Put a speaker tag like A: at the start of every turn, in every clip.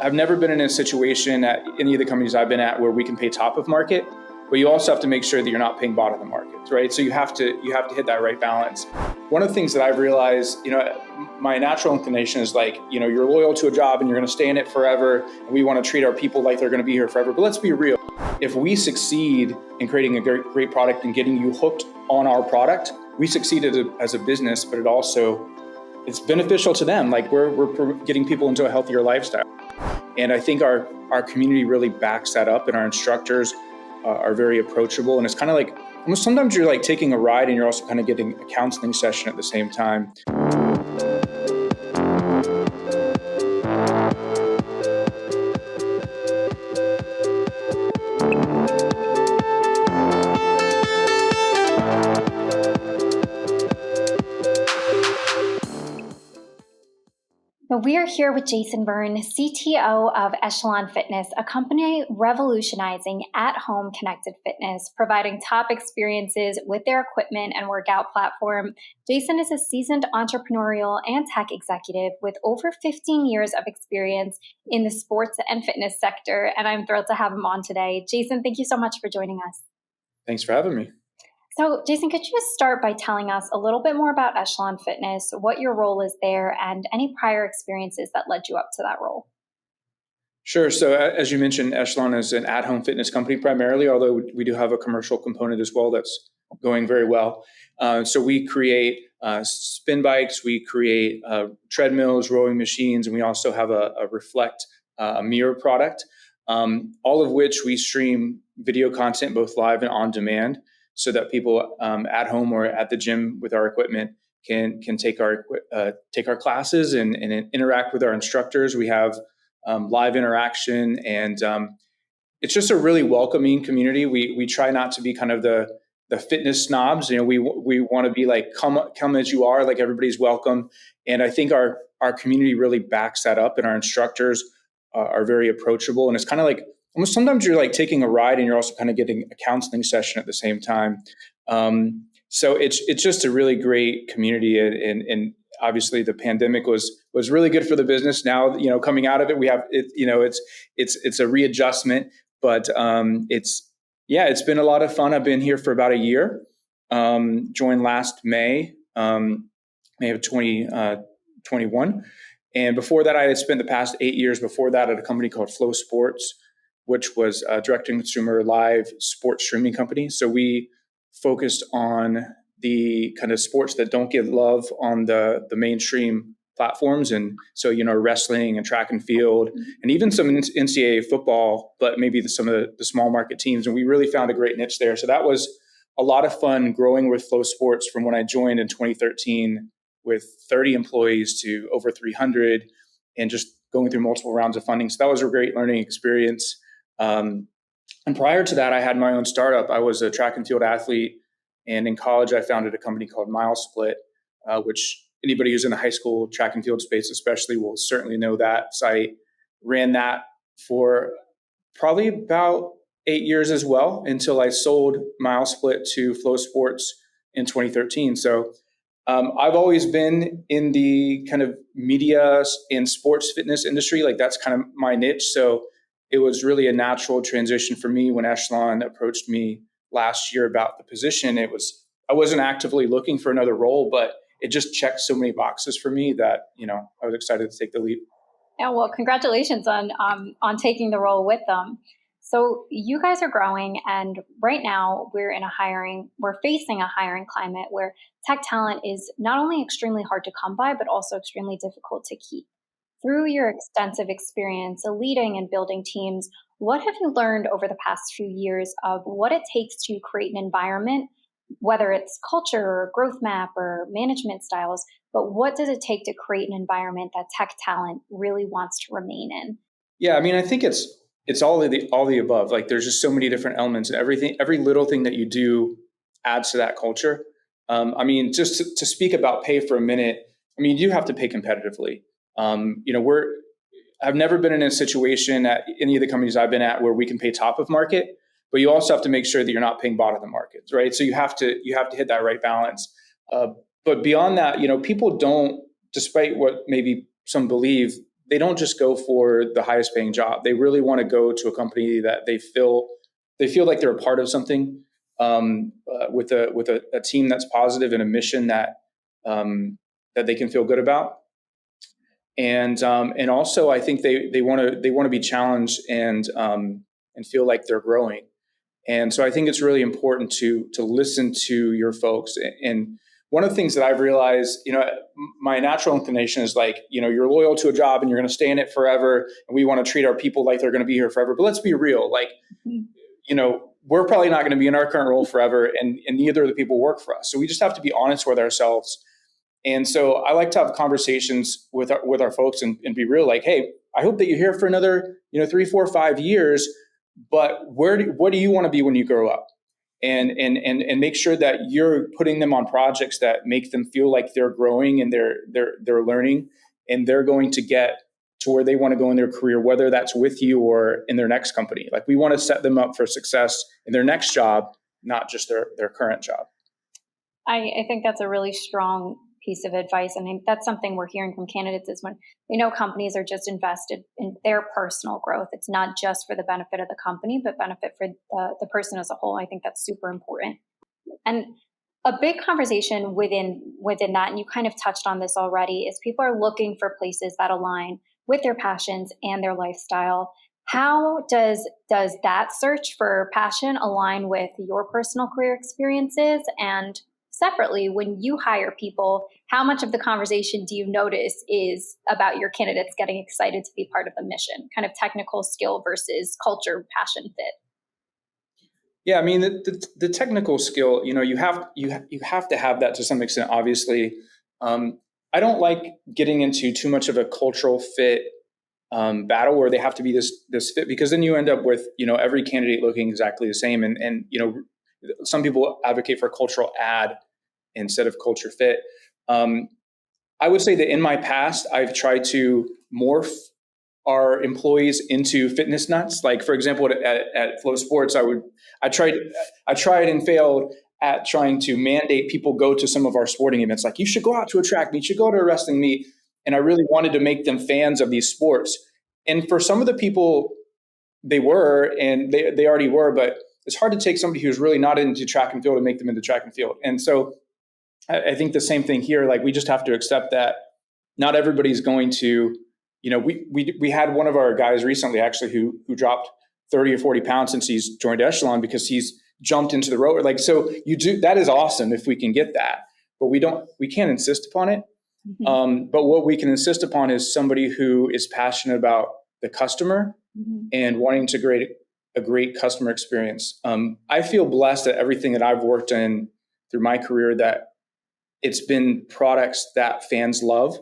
A: I've never been in a situation at any of the companies I've been at where we can pay top of market, but you also have to make sure that you're not paying bottom of the market, right? So you have to hit that right balance. One of the things that I've realized, my natural inclination is like, you're loyal to a job and you're going to stay in it forever. And we want to treat our people like they're going to be here forever. But let's be real. If we succeed in creating a great product and getting you hooked on our product, we succeeded as a business, but it's beneficial to them. Like we're getting people into a healthier lifestyle. And I think our community really backs that up, and our instructors are very approachable. And it's kind of like, almost sometimes you're like taking a ride and you're also kind of getting a counseling session at the same time.
B: We are here with Jason Byrne, CTO of Echelon Fitness, a company revolutionizing at-home connected fitness, providing top experiences with their equipment and workout platform. Jason is a seasoned entrepreneurial and tech executive with over 15 years of experience in the sports and fitness sector, and I'm thrilled to have him on today. Jason, thank you so much for joining us.
A: Thanks for having me.
B: So, Jason, could you just start by telling us a little bit more about Echelon Fitness, what your role is there, and any prior experiences that led you up to that role?
A: Sure. So as you mentioned, Echelon is an at-home fitness company primarily, although we do have a commercial component as well that's going very well. So we create spin bikes, we create treadmills, rowing machines, and we also have a Reflect mirror product, all of which we stream video content both live and on demand, so that people at home or at the gym with our equipment can take our classes and interact with our instructors. We have live interaction, and it's just a really welcoming community. We try not to be kind of the fitness snobs. We want to be like come as you are, like everybody's welcome. And I think our community really backs that up, and our instructors are very approachable. And it's kind of like, almost sometimes you're like taking a ride and you're also kind of getting a counseling session at the same time. So it's just a really great community, and obviously the pandemic was really good for the business. Now, coming out of it, we have it. It's a readjustment, but it's been a lot of fun. I've been here for about a year. Joined last May of 2021, and before that, I had spent the past 8 years before that at a company called Flow Sports, which was a direct-to-consumer live sports streaming company. So we focused on the kind of sports that don't get love on the mainstream platforms. And so, wrestling and track and field, and even some NCAA football, but maybe some of the small market teams. And we really found a great niche there. So that was a lot of fun growing with Flow Sports from when I joined in 2013 with 30 employees to over 300, and just going through multiple rounds of funding. So that was a great learning experience. And prior to that, I had my own startup. I was a track and field athlete, and in college, I founded a company called MileSplit, which anybody who's in the high school track and field space especially will certainly know that. So I ran that for probably about 8 years as well, until I sold MileSplit to Flow Sports in 2013. So I've always been in the kind of media and sports fitness industry. Like that's kind of my niche. So it was really a natural transition for me when Echelon approached me last year about the position. I wasn't actively looking for another role, but it just checked so many boxes for me that, I was excited to take the leap.
B: Yeah, well, congratulations on taking the role with them. So you guys are growing, and right now we're facing a hiring climate where tech talent is not only extremely hard to come by, but also extremely difficult to keep. Through your extensive experience leading and building teams, what have you learned over the past few years of what it takes to create an environment, whether it's culture or growth map or management styles, but what does it take to create an environment that tech talent really wants to remain in?
A: Yeah, I mean, I think it's all the above. Like there's just so many different elements, and every little thing that you do adds to that culture. I mean, just to speak about pay for a minute, I mean, you do have to pay competitively. I've never been in a situation at any of the companies I've been at where we can pay top of market, but you also have to make sure that you're not paying bottom of the market, right? So you have to hit that right balance. But beyond that, people don't, despite what maybe some believe, they don't just go for the highest paying job. They really want to go to a company that they feel like they're a part of something, with a team that's positive and a mission that they can feel good about. And also I think they want to be challenged and feel like they're growing. And so I think it's really important to listen to your folks. And one of the things that I've realized, my natural inclination is like, you're loyal to a job and you're going to stay in it forever. And we want to treat our people like they're going to be here forever. But let's be real. Like, we're probably not going to be in our current role forever, and neither of the people work for us. So we just have to be honest with ourselves. And so I like to have conversations with our folks and be real, like, hey, I hope that you're here for another, 3, 4, 5 years, but what do you want to be when you grow up? And make sure that you're putting them on projects that make them feel like they're growing and they're learning, and they're going to get to where they want to go in their career, whether that's with you or in their next company. Like, we want to set them up for success in their next job, not just their current job.
B: I think that's a really strong piece of advice. I mean, that's something we're hearing from candidates is when they know companies are just invested in their personal growth. It's not just for the benefit of the company, but benefit for the person as a whole. I think that's super important. And a big conversation within that, and you kind of touched on this already, is people are looking for places that align with their passions and their lifestyle. How does that search for passion align with your personal career experiences? And separately, when you hire people, how much of the conversation do you notice is about your candidates getting excited to be part of the mission, kind of technical skill versus culture, passion, fit?
A: Yeah, I mean, the technical skill, you have to have that to some extent, obviously. I don't like getting into too much of a cultural fit battle where they have to be this fit, because then you end up with, every candidate looking exactly the same. And some people advocate for cultural add instead of culture fit. I would say that in my past, I've tried to morph our employees into fitness nuts. Like, for example, at Flow Sports, I tried and failed at trying to mandate people go to some of our sporting events. Like, you should go out to a track meet, you should go to a wrestling meet. And I really wanted to make them fans of these sports. And for some of the people, they were, and they already were, but it's hard to take somebody who's really not into track and field and make them into track and field. And so I think the same thing here. Like, we just have to accept that not everybody's going to, we had one of our guys recently actually who dropped 30 or 40 pounds since he's joined Echelon because he's jumped into the rower. Like, so that is awesome if we can get that, but we can't insist upon it.
B: Mm-hmm.
A: But what we can insist upon is somebody who is passionate about the customer and wanting to create a great customer experience. I feel blessed that everything that I've worked in through my career, that it's been products that fans love,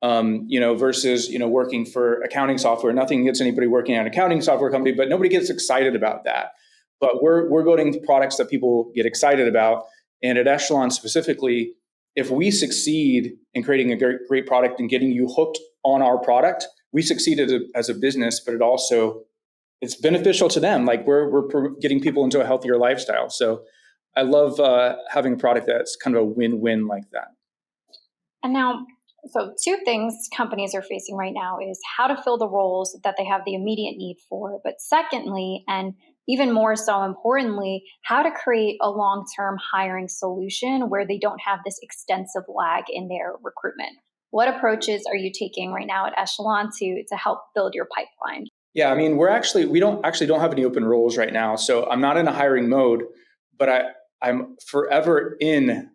A: versus, working for accounting software. Nothing against anybody working at an accounting software company, but nobody gets excited about that. But we're building products that people get excited about. And at Echelon specifically, if we succeed in creating a great product and getting you hooked on our product, we succeed as a business, but it's beneficial to them. Like, we're getting people into a healthier lifestyle. So I love having a product that's kind of a win-win like that.
B: And now, so two things companies are facing right now is how to fill the roles that they have the immediate need for, but secondly, and even more so importantly, how to create a long-term hiring solution where they don't have this extensive lag in their recruitment. What approaches are you taking right now at Echelon to help build your pipeline?
A: Yeah, I mean, we don't have any open roles right now, so I'm not in a hiring mode, but I'm forever in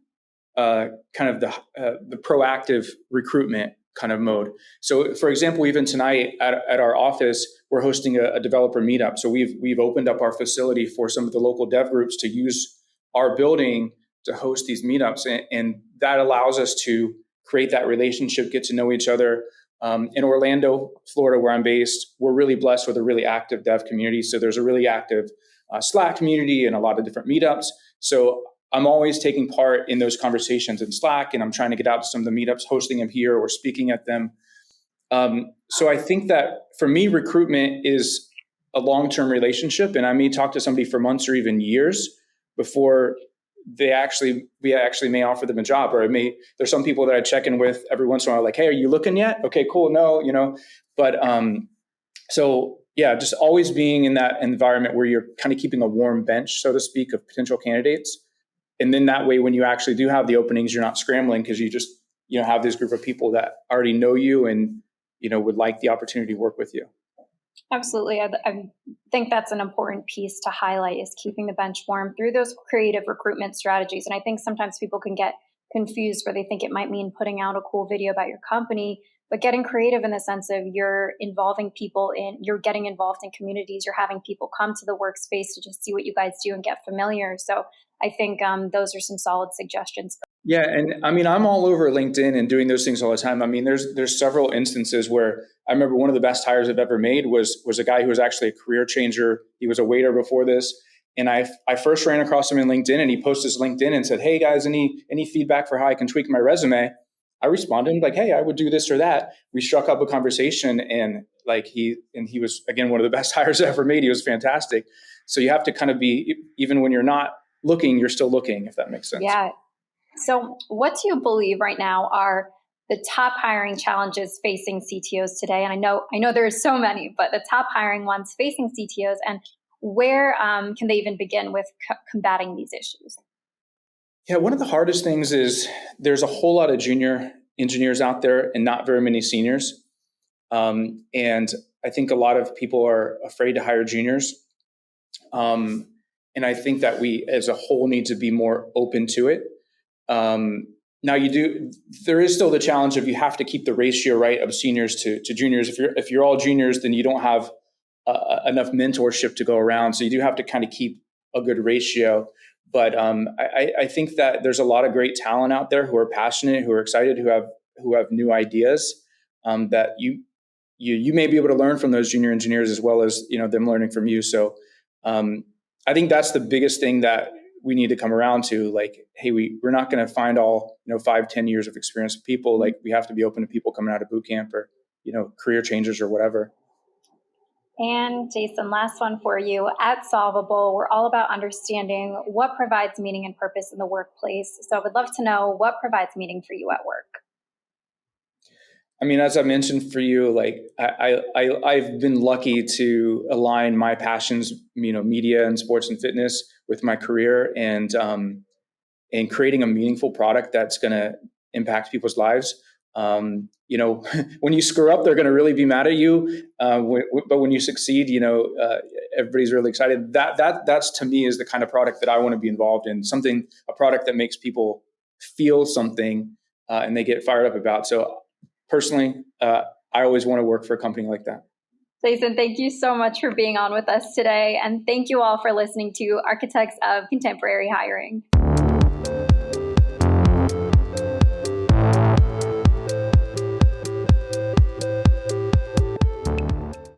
A: kind of the proactive recruitment kind of mode. So, for example, even tonight at our office, we're hosting a developer meetup. So we've opened up our facility for some of the local dev groups to use our building to host these meetups, and that allows us to create that relationship, get to know each other. In Orlando, Florida, where I'm based, we're really blessed with a really active dev community. So there's a really active Slack community and a lot of different meetups. So I'm always taking part in those conversations in Slack, and I'm trying to get out to some of the meetups, hosting them here or speaking at them. So I think that for me, recruitment is a long-term relationship, and I may talk to somebody for months or even years before we actually may offer them a job, or there's some people that I check in with every once in a while, like, hey, are you looking yet? Okay, cool. No, but so yeah, just always being in that environment where you're kind of keeping a warm bench, so to speak, of potential candidates. And then that way, when you actually do have the openings, you're not scrambling because you just, have this group of people that already know you and, would like the opportunity to work with you.
B: Absolutely. I think that's an important piece to highlight, is keeping the bench warm through those creative recruitment strategies. And I think sometimes people can get confused where they think it might mean putting out a cool video about your company, but getting creative in the sense of you're getting involved in communities, you're having people come to the workspace to just see what you guys do and get familiar. So I think those are some solid suggestions.
A: Yeah, and I mean, I'm all over LinkedIn and doing those things all the time. I mean, there's several instances where I remember one of the best hires I've ever made was a guy who was actually a career changer. He was a waiter before this, and I first ran across him in LinkedIn, and he posted his LinkedIn and said, "Hey guys, any feedback for how I can tweak my resume?" I responded like, "Hey, I would do this or that." We struck up a conversation, and he was, again, one of the best hires I ever made. He was fantastic. So you have to kind of be, even when you're not looking, you're still looking, if that makes sense.
B: Yeah. So what do you believe right now are the top hiring challenges facing CTOs today? And I know there's so many, but the top hiring ones facing CTOs, and where can they even begin with combating these issues?
A: Yeah, one of the hardest things is there's a whole lot of junior engineers out there and not very many seniors. And I think a lot of people are afraid to hire juniors. And I think that we as a whole need to be more open to it. Now there is still the challenge of you have to keep the ratio right of seniors to juniors. If you're all juniors, then you don't have enough mentorship to go around. So you do have to kind of keep a good ratio. But I think that there's a lot of great talent out there who are passionate, who are excited, who have new ideas that you may be able to learn from those junior engineers as well as them learning from you. So I think that's the biggest thing that we need to come around to. Like, hey, we're not going to find all 5-10 years of experience of people. Like, we have to be open to people coming out of boot camp or career changers or whatever.
B: And Jason, last one for you. At Solvable, we're all about understanding what provides meaning and purpose in the workplace. So I would love to know what provides meaning for you at work.
A: I mean, as I mentioned for you, like I've been lucky to align my passions, media and sports and fitness, with my career, and creating a meaningful product that's going to impact people's lives. When you screw up, they're going to really be mad at you. But when you succeed, everybody's really excited. That's to me is the kind of product that I want to be involved in. A product that makes people feel something and they get fired up about. So personally, I always want to work for a company like that.
B: Jason, thank you so much for being on with us today. And thank you all for listening to Architects of Contemporary Hiring.